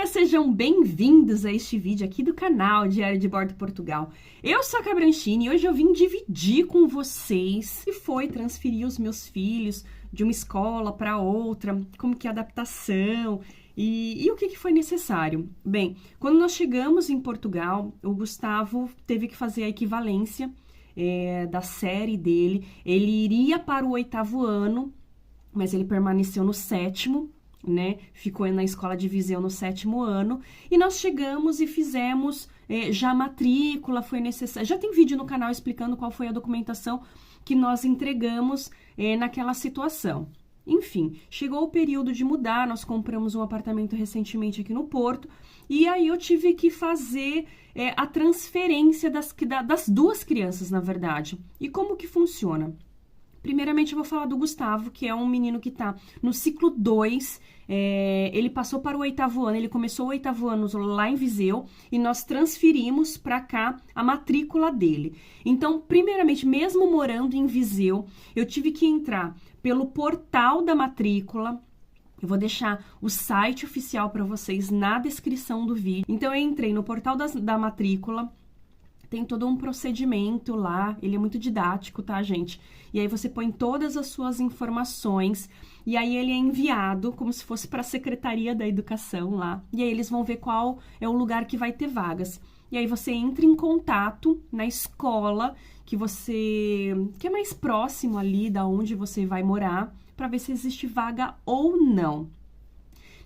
dia, sejam bem-vindos a este vídeo aqui do canal Diário de Bordo Portugal. Eu sou a Cabranchini e hoje eu vim dividir com vocês se foi transferir os meus filhos de uma escola para outra, como que é a adaptação e o que foi necessário. Bem, quando nós chegamos em Portugal, o Gustavo teve que fazer a equivalência da série dele. Ele iria para o 8º ano, mas ele permaneceu no 7º, né? Ficou na escola de Viseu no 7º ano. E nós chegamos e fizemos já a matrícula, foi necessário. Já tem vídeo no canal explicando qual foi a documentação que nós entregamos naquela situação. Enfim, chegou o período de mudar, nós compramos um apartamento recentemente aqui no Porto, e aí eu tive que fazer a transferência das duas crianças, na verdade. E como que funciona? Primeiramente, eu vou falar do Gustavo, que é um menino que tá no ciclo 2, ele passou para o 8º ano, ele começou o 8º ano lá em Viseu, e nós transferimos para cá a matrícula dele. Então, primeiramente, mesmo morando em Viseu, eu tive que entrar pelo portal da matrícula. Eu vou deixar o site oficial para vocês na descrição do vídeo. Então, eu entrei no portal da matrícula. Tem todo um procedimento lá, ele é muito didático, tá, gente? E aí você põe todas as suas informações, e aí ele é enviado como se fosse para a Secretaria da Educação lá, e aí eles vão ver qual é o lugar que vai ter vagas. E aí você entra em contato na escola que é mais próximo ali da onde você vai morar, para ver se existe vaga ou não.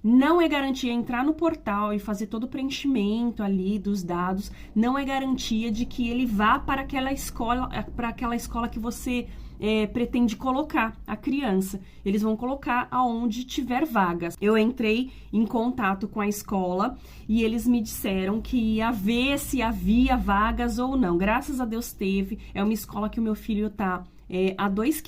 Não é garantia entrar no portal e fazer todo o preenchimento ali dos dados, não é garantia de que ele vá para aquela escola que você pretende colocar a criança. Eles vão colocar aonde tiver vagas. Eu entrei em contato com a escola e eles me disseram que ia ver se havia vagas ou não. Graças a Deus teve. É uma escola que o meu filho tá a 2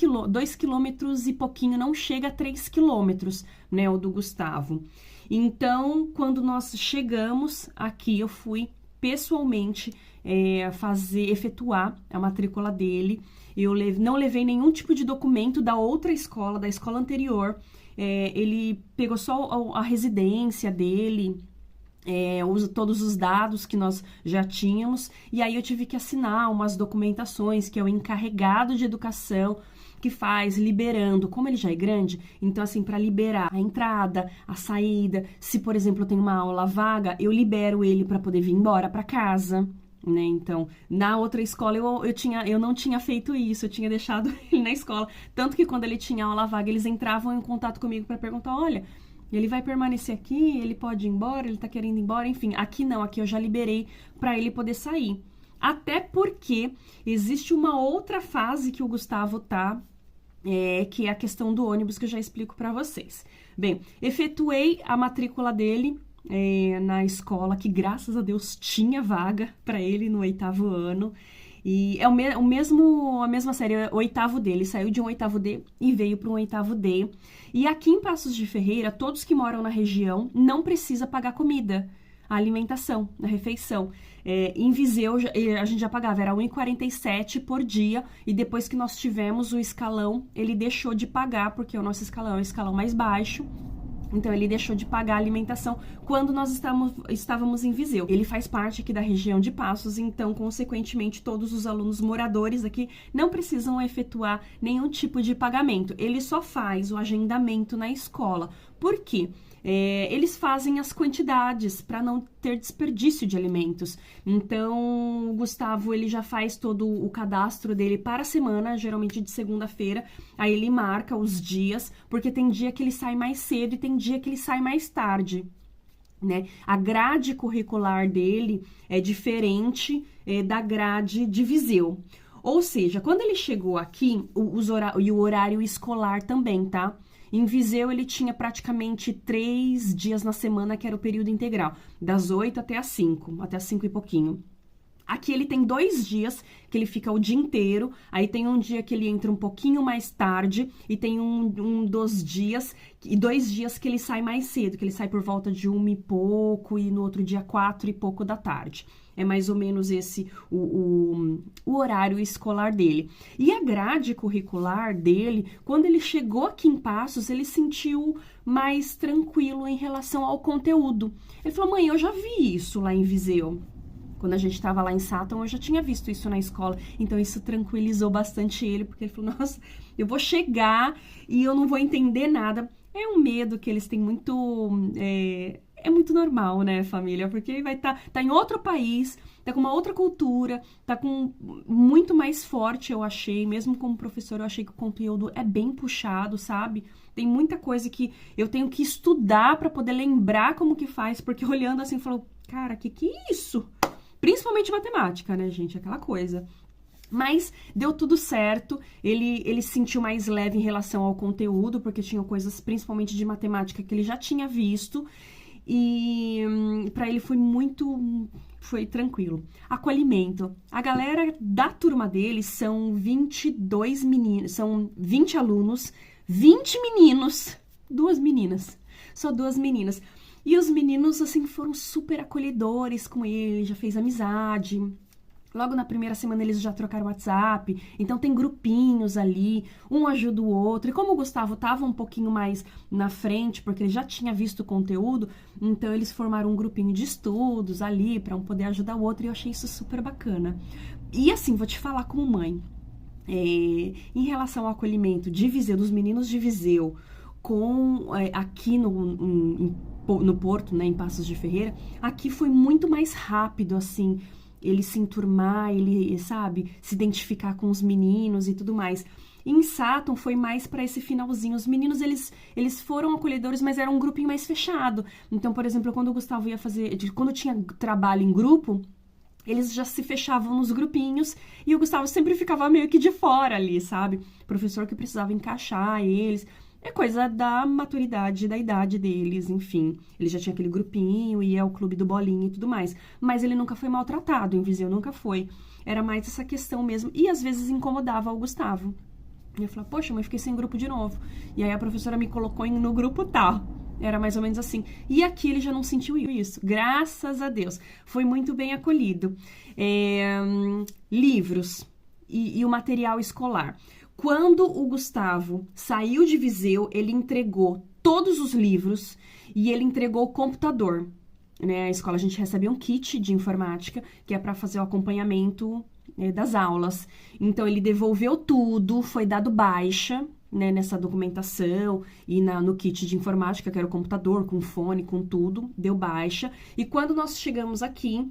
quilômetros e pouquinho, não chega a 3 quilômetros, né, o do Gustavo. Então, quando nós chegamos aqui, eu fui pessoalmente efetuar a matrícula dele. Eu não levei nenhum tipo de documento da outra escola, da escola anterior. Ele pegou só a residência dele, todos os dados que nós já tínhamos, e aí eu tive que assinar umas documentações que é o encarregado de educação que faz, liberando, como ele já é grande, então assim, para liberar a entrada, a saída, se por exemplo eu tenho uma aula vaga, eu libero ele para poder vir embora para casa, né? Então, na outra escola eu não tinha feito isso, eu tinha deixado ele na escola, tanto que quando ele tinha aula vaga, eles entravam em contato comigo para perguntar, olha, ele vai permanecer aqui, ele pode ir embora, ele tá querendo ir embora, enfim. Aqui não, aqui eu já liberei para ele poder sair. Até porque existe uma outra fase que o Gustavo tá, que é a questão do ônibus, que eu já explico para vocês. Bem, efetuei a matrícula dele na escola, que graças a Deus tinha vaga para ele no 8º ano. E é a mesma série, o 8º D, ele saiu de um 8º D e veio para um 8º D. E aqui em Paços de Ferreira, todos que moram na região não precisa pagar comida, a alimentação, a refeição. Em Viseu, a gente já pagava, era R$ 1,47 por dia, e depois que nós tivemos o escalão, ele deixou de pagar, porque o nosso escalão é o escalão mais baixo. Então, ele deixou de pagar a alimentação quando nós estávamos em Viseu. Ele faz parte aqui da região de Paços, então, consequentemente, todos os alunos moradores aqui não precisam efetuar nenhum tipo de pagamento. Ele só faz o agendamento na escola. Por quê? Eles fazem as quantidades para não ter desperdício de alimentos. Então, o Gustavo, ele já faz todo o cadastro dele para a semana, geralmente de segunda-feira. Aí ele marca os dias, porque tem dia que ele sai mais cedo e tem dia que ele sai mais tarde, né? A grade curricular dele é diferente da grade de Viseu. Ou seja, quando ele chegou aqui, o horário escolar também, tá? Em Viseu, ele tinha praticamente 3 dias na semana, que era o período integral, das 8 até as 5 e pouquinho. Aqui ele tem 2 dias que ele fica o dia inteiro, aí tem um dia que ele entra um pouquinho mais tarde, e tem dos dias, e 2 dias que ele sai mais cedo, que ele sai por volta de 1 e pouco, e no outro dia 4 e pouco da tarde. É mais ou menos esse o horário escolar dele. E a grade curricular dele, quando ele chegou aqui em Paços, ele sentiu mais tranquilo em relação ao conteúdo. Ele falou, mãe, eu já vi isso lá em Viseu. Quando a gente estava lá em Sutton, eu já tinha visto isso na escola. Então, isso tranquilizou bastante ele, porque ele falou, nossa, eu vou chegar e eu não vou entender nada. É um medo que eles têm muito... É muito normal, né, família? Porque vai tá em outro país, tá com uma outra cultura, tá com muito mais forte, eu achei. Mesmo como professor, eu achei que o conteúdo é bem puxado, sabe? Tem muita coisa que eu tenho que estudar para poder lembrar como que faz, porque olhando assim, falou, cara, que é isso? Principalmente matemática, né, gente? Aquela coisa. Mas deu tudo certo, ele se sentiu mais leve em relação ao conteúdo, porque tinham coisas, principalmente de matemática, que ele já tinha visto. E para ele foi tranquilo. Acolhimento. A galera da turma dele são 22 meninos, são 20 alunos, 20 meninos, 2 meninas. Só 2 meninas. E os meninos, assim, foram super acolhedores com ele, já fez amizade. Logo na primeira semana eles já trocaram WhatsApp, então tem grupinhos ali, um ajuda o outro. E como o Gustavo estava um pouquinho mais na frente, porque ele já tinha visto o conteúdo, então eles formaram um grupinho de estudos ali para um poder ajudar o outro, e eu achei isso super bacana. E assim, vou te falar como mãe, em relação ao acolhimento de Viseu, dos meninos de Viseu, aqui no Porto, né, em Passos de Ferreira, aqui foi muito mais rápido, assim, ele se enturmar, ele, sabe, se identificar com os meninos e tudo mais. Em Sutton foi mais para esse finalzinho. Os meninos, eles foram acolhedores, mas era um grupinho mais fechado. Então, por exemplo, quando o Gustavo ia quando tinha trabalho em grupo, eles já se fechavam nos grupinhos e o Gustavo sempre ficava meio que de fora ali, sabe? Professor que precisava encaixar eles. É coisa da maturidade, da idade deles, enfim. Ele já tinha aquele grupinho, ia ao clube do bolinha e tudo mais. Mas ele nunca foi maltratado, em Viseu nunca foi. Era mais essa questão mesmo. E às vezes incomodava o Gustavo. E eu falava, poxa, mas fiquei sem grupo de novo. E aí a professora me colocou no grupo tal. Era mais ou menos assim. E aqui ele já não sentiu isso. Graças a Deus. Foi muito bem acolhido. Livros e o material escolar. Quando o Gustavo saiu de Viseu, ele entregou todos os livros e ele entregou o computador. Né? A escola, a gente recebe um kit de informática, que é para fazer o acompanhamento das aulas. Então, ele devolveu tudo, foi dado baixa, né, nessa documentação e no kit de informática, que era o computador, com fone, com tudo, deu baixa. E quando nós chegamos aqui,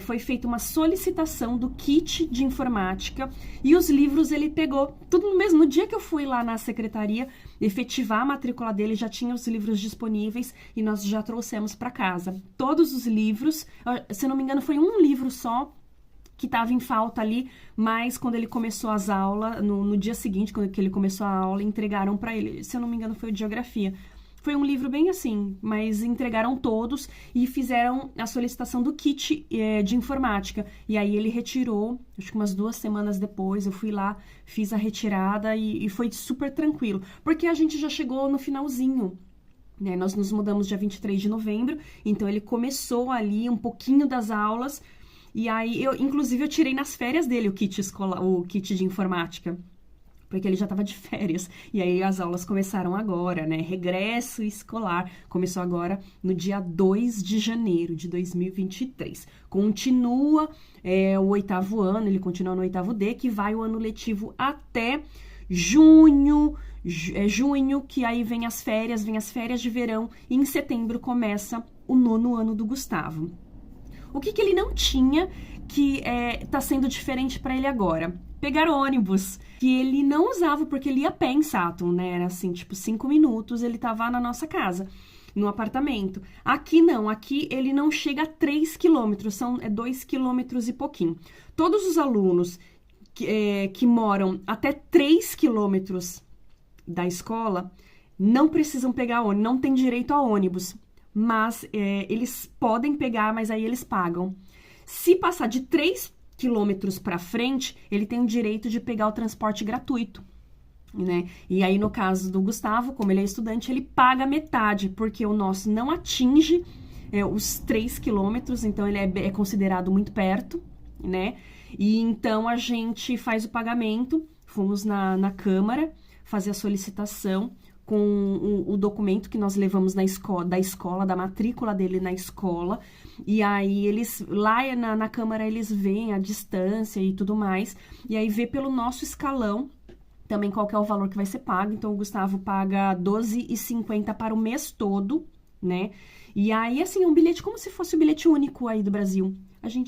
foi feita uma solicitação do kit de informática e os livros ele pegou, tudo no mesmo dia que eu fui lá na secretaria efetivar a matrícula dele, já tinha os livros disponíveis e nós já trouxemos para casa. Todos os livros, se eu não me engano, foi um livro só que estava em falta ali, mas quando ele começou as aulas, no dia seguinte, quando ele começou a aula, entregaram para ele, se eu não me engano, foi o de geografia. Foi um livro bem assim, mas entregaram todos e fizeram a solicitação do kit de informática. E aí ele retirou, acho que umas 2 semanas depois, eu fui lá, fiz a retirada e foi super tranquilo. Porque a gente já chegou no finalzinho, né? Nós nos mudamos dia 23 de novembro, então ele começou ali um pouquinho das aulas. E aí, inclusive, eu tirei nas férias dele o kit de informática, porque ele já estava de férias. E aí, as aulas começaram agora, né? Regresso escolar começou agora no dia 2 de janeiro de 2023. Continua o 8º ano, ele continua no 8º D, que vai o ano letivo até junho, que aí vem as férias de verão, e em setembro começa o 9º ano do Gustavo. O que ele não tinha que tá sendo diferente para ele agora? Pegar ônibus, que ele não usava porque ele ia a pé em Sutton, né? Era assim, tipo, 5 minutos ele tava na nossa casa, no apartamento. Aqui não, aqui ele não chega a 3 quilômetros, são 2 quilômetros e pouquinho. Todos os alunos que moram até 3 quilômetros da escola não precisam pegar ônibus, não tem direito a ônibus. Mas eles podem pegar, mas aí eles pagam. Se passar de 3 quilômetros para frente, ele tem o direito de pegar o transporte gratuito, né? E aí, no caso do Gustavo, como ele é estudante, ele paga metade, porque o nosso não atinge os 3 quilômetros, então ele é considerado muito perto, né? E então a gente faz o pagamento, fomos na Câmara fazer a solicitação. com o documento que nós levamos da matrícula dele na escola, e aí eles, lá na Câmara, eles veem a distância e tudo mais, e aí vê pelo nosso escalão também qual que é o valor que vai ser pago. Então, o Gustavo paga R$12,50 para o mês todo, né? E aí, assim, é um bilhete como se fosse o bilhete único aí do Brasil.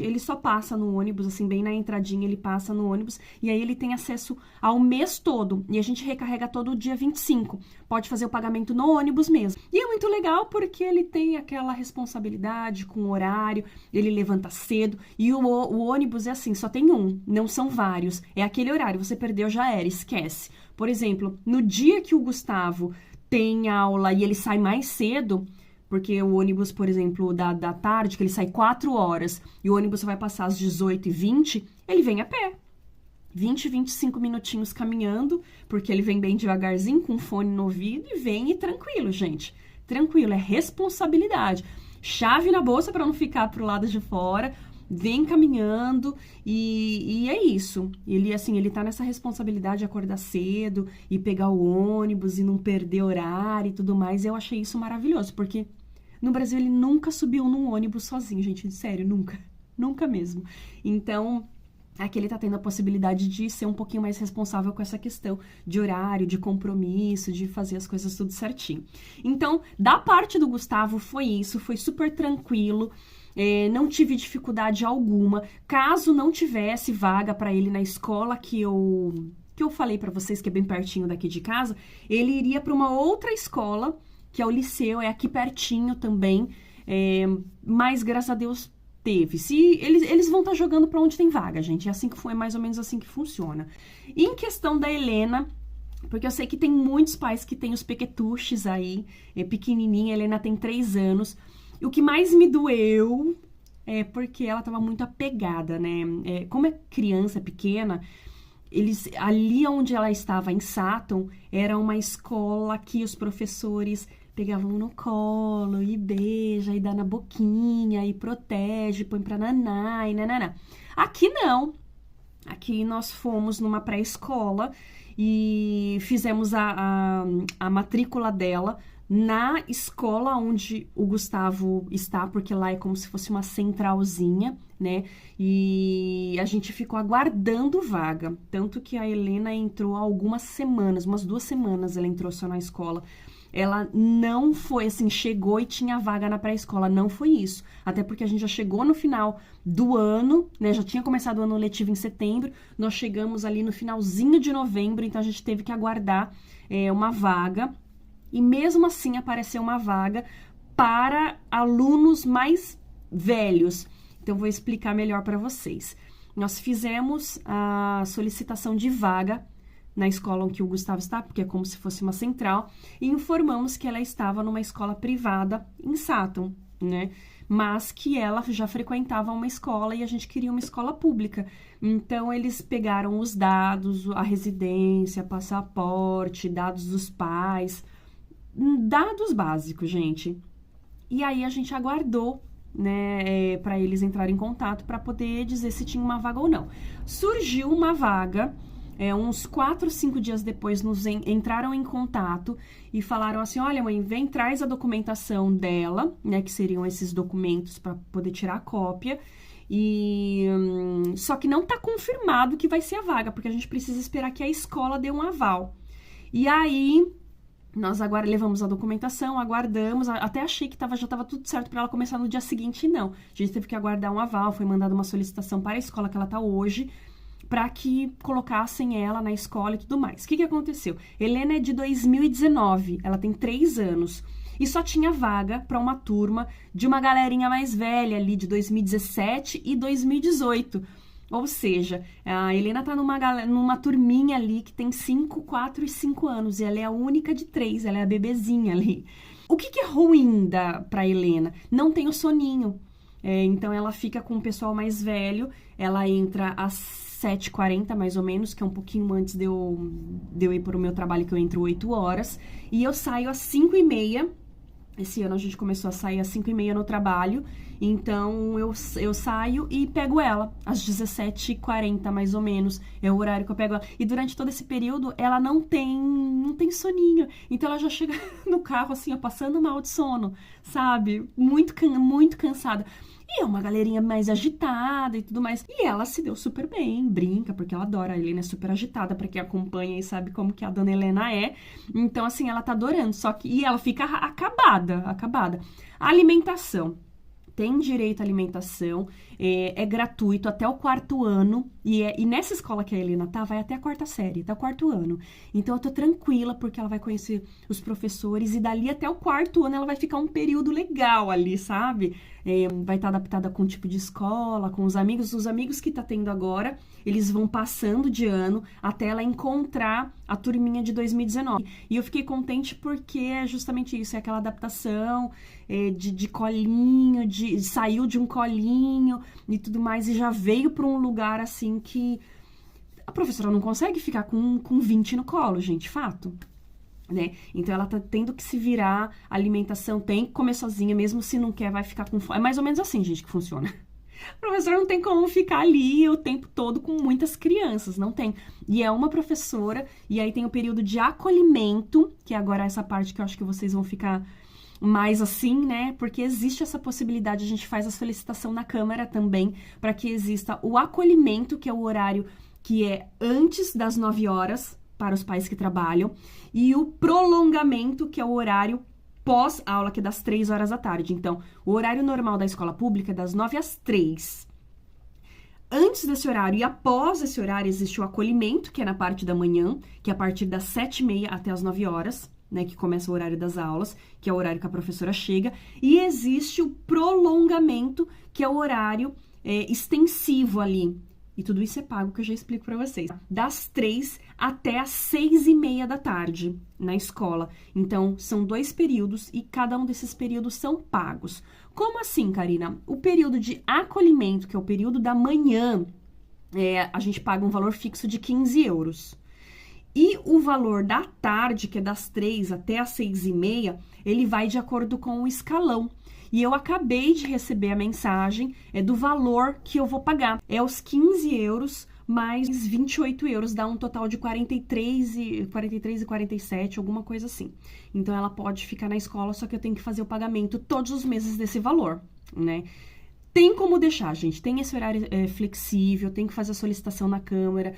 Ele só passa no ônibus, assim, bem na entradinha, ele passa no ônibus, e aí ele tem acesso ao mês todo, e a gente recarrega todo dia 25. Pode fazer o pagamento no ônibus mesmo. E é muito legal porque ele tem aquela responsabilidade com o horário, ele levanta cedo, e o ônibus é assim, só tem um, não são vários. É aquele horário, você perdeu, já era, esquece. Por exemplo, no dia que o Gustavo tem aula e ele sai mais cedo, porque o ônibus, por exemplo, da tarde, que ele sai 4 horas, e o ônibus vai passar às 18h20, ele vem a pé. 25 minutinhos caminhando, porque ele vem bem devagarzinho, com fone no ouvido, e vem tranquilo, gente. Tranquilo, é responsabilidade. Chave na bolsa para não ficar pro lado de fora, vem caminhando, e é isso. Ele, assim, ele tá nessa responsabilidade de acordar cedo, e pegar o ônibus, e não perder horário e tudo mais. Eu achei isso maravilhoso, porque no Brasil ele nunca subiu num ônibus sozinho, gente, sério, nunca. Nunca mesmo. Então, aqui ele tá tendo a possibilidade de ser um pouquinho mais responsável com essa questão de horário, de compromisso, de fazer as coisas tudo certinho. Então, da parte do Gustavo foi isso, foi super tranquilo. Não tive dificuldade alguma. Caso não tivesse vaga para ele na escola que eu falei para vocês, que é bem pertinho daqui de casa, ele iria para uma outra escola, que é o Liceu, é aqui pertinho também, mas graças a Deus teve. Se eles vão estar jogando para onde tem vaga, gente, é assim que foi, é mais ou menos assim que funciona. E em questão da Helena, porque eu sei que tem muitos pais que têm os pequetuches aí, pequenininha, a Helena tem 3 anos, e o que mais me doeu é porque ela estava muito apegada, né? Como é criança pequena, ali onde ela estava, em Sutton, era uma escola que os professores pegavam no colo e beija, e dá na boquinha, e protege, põe pra naná e nananá. Aqui não. Aqui nós fomos numa pré-escola e fizemos a matrícula dela na escola onde o Gustavo está, porque lá é como se fosse uma centralzinha, né? E a gente ficou aguardando vaga. Tanto que a Helena entrou há algumas semanas, umas 2 semanas ela entrou só na escola. Ela não foi assim, chegou e tinha vaga na pré-escola, não foi isso. Até porque a gente já chegou no final do ano, né? Já tinha começado o ano letivo em setembro, nós chegamos ali no finalzinho de novembro, então a gente teve que aguardar uma vaga. E mesmo assim apareceu uma vaga para alunos mais velhos. Então, vou explicar melhor para vocês. Nós fizemos a solicitação de vaga na escola onde o Gustavo está, porque é como se fosse uma central, e informamos que ela estava numa escola privada em Sutton, né? Mas que ela já frequentava uma escola e a gente queria uma escola pública. Então, eles pegaram os dados, a residência, passaporte, dados dos pais, dados básicos, gente. E aí, a gente aguardou, né, para eles entrarem em contato para poder dizer se tinha uma vaga ou não. Surgiu uma vaga, uns 4, 5 dias depois entraram em contato e falaram assim, olha mãe, vem, traz a documentação dela, né, que seriam esses documentos para poder tirar a cópia, e só que não tá confirmado que vai ser a vaga, porque a gente precisa esperar que a escola dê um aval. E aí nós agora levamos a documentação, aguardamos, até achei que já estava tudo certo para ela começar no dia seguinte, não. A gente teve que aguardar um aval, foi mandada uma solicitação para a escola que ela está hoje, para que colocassem ela na escola e tudo mais. O que aconteceu? Helena é de 2019, ela tem 3 anos, e só tinha vaga para uma turma de uma galerinha mais velha ali, de 2017 e 2018. Ou seja, a Helena tá numa turminha ali que tem 5, 4 e 5 anos. E ela é a única de 3, ela é a bebezinha ali. O que é ruim pra Helena? Não tem o soninho. Então, ela fica com o pessoal mais velho. Ela entra às 7h40, mais ou menos, que é um pouquinho antes de eu ir para o meu trabalho, que eu entro 8 horas. E eu saio às 5h30. Esse ano a gente começou a sair às 5h30 no trabalho, então eu saio e pego ela às 17h40, mais ou menos, é o horário que eu pego ela. E durante todo esse período, ela não tem soninho, então ela já chega no carro, assim, ó, passando mal de sono, sabe? Muito cansada. E é uma galerinha mais agitada e tudo mais. E ela se deu super bem, brinca, porque ela adora. A Helena é super agitada, pra quem acompanha e sabe como que a dona Helena é. Então, assim, ela tá adorando. Só que... E ela fica acabada. A alimentação. Tem direito à alimentação, é gratuito até o 4º ano, e nessa escola que a Helena tá, vai até a 4ª série, até o 4º ano. Então eu tô tranquila, porque ela vai conhecer os professores, e dali até o 4º ano ela vai ficar um período legal ali, sabe? Vai estar adaptada com o tipo de escola, com os amigos que tá tendo agora, eles vão passando de ano até ela encontrar a turminha de 2019. E eu fiquei contente porque é justamente isso, é aquela adaptação de colinho, saiu de um colinho e tudo mais, e já veio para um lugar assim que a professora não consegue ficar com 20 no colo, gente, fato. Né? Então ela tá tendo que se virar, a alimentação tem que comer sozinha, mesmo se não quer, vai ficar com fome. É mais ou menos assim, gente, que funciona. O professor não tem como ficar ali o tempo todo com muitas crianças, não tem. E é uma professora, e aí tem o período de acolhimento, que é agora essa parte que eu acho que vocês vão ficar mais assim, né? Porque existe essa possibilidade, a gente faz a solicitação na Câmara também, para que exista o acolhimento, que é o horário que é antes das 9 horas, para os pais que trabalham, e o prolongamento, que é o horário pós-aula, que é das 3 horas da tarde. Então, o horário normal da escola pública é das 9 às 3. Antes desse horário e após esse horário existe o acolhimento, que é na parte da manhã, que é a partir das 7h30 até as 9 horas, né, que começa o horário das aulas, que é o horário que a professora chega, e existe o prolongamento, que é o horário extensivo ali. E tudo isso é pago, que eu já explico pra vocês. Das 3 até as 6h30 da tarde na escola. Então, são 2 períodos e cada um desses períodos são pagos. Como assim, Karina? O período de acolhimento, que é o período da manhã, a gente paga um valor fixo de 15 euros. E o valor da tarde, que é das 3 até as 6h30, ele vai de acordo com o escalão. E eu acabei de receber a mensagem do valor que eu vou pagar. É os 15 euros mais 28 euros, dá um total de 43 e 47, alguma coisa assim. Então, ela pode ficar na escola, só que eu tenho que fazer o pagamento todos os meses desse valor, né? Tem como deixar, gente, tem esse horário flexível, tem que fazer a solicitação na Câmara,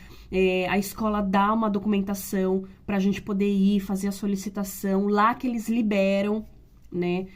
a escola dá uma documentação pra gente poder ir fazer a solicitação, lá que eles liberam, né,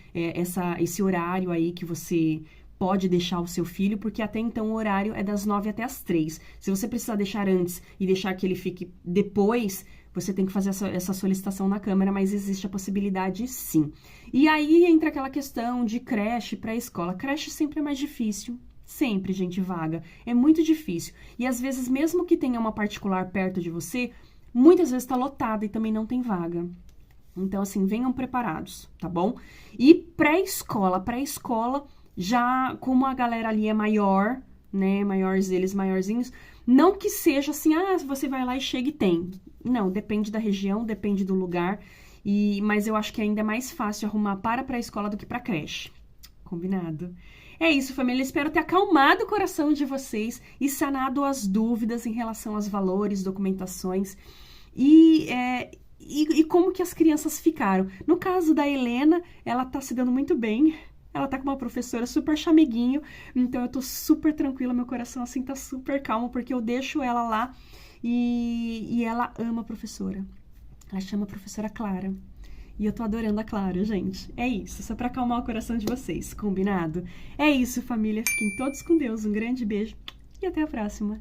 esse horário aí que você pode deixar o seu filho, porque até então o horário é das 9 até as 3. Se você precisar deixar antes e deixar que ele fique depois, você tem que fazer essa solicitação na Câmara, mas existe a possibilidade sim. E aí entra aquela questão de creche para escola. Creche sempre é mais difícil. Sempre, gente, vaga. É muito difícil. E às vezes, mesmo que tenha uma particular perto de você, muitas vezes está lotada e também não tem vaga. Então, assim, venham preparados, tá bom? E pré-escola, já como a galera ali é maior, né, maiorzinhos, não que seja assim, você vai lá e chega e tem. Não, depende da região, depende do lugar, mas eu acho que ainda é mais fácil arrumar para pré-escola do que para creche. Combinado? É isso, família. Espero ter acalmado o coração de vocês e sanado as dúvidas em relação aos valores, documentações e como que as crianças ficaram. No caso da Helena, ela tá se dando muito bem. Ela tá com uma professora super chameguinho, então eu tô super tranquila, meu coração assim tá super calmo, porque eu deixo ela lá e ela ama a professora. Ela chama a professora Clara. E eu tô adorando a Clara, gente. É isso, só pra acalmar o coração de vocês, combinado? É isso, família. Fiquem todos com Deus. Um grande beijo e até a próxima.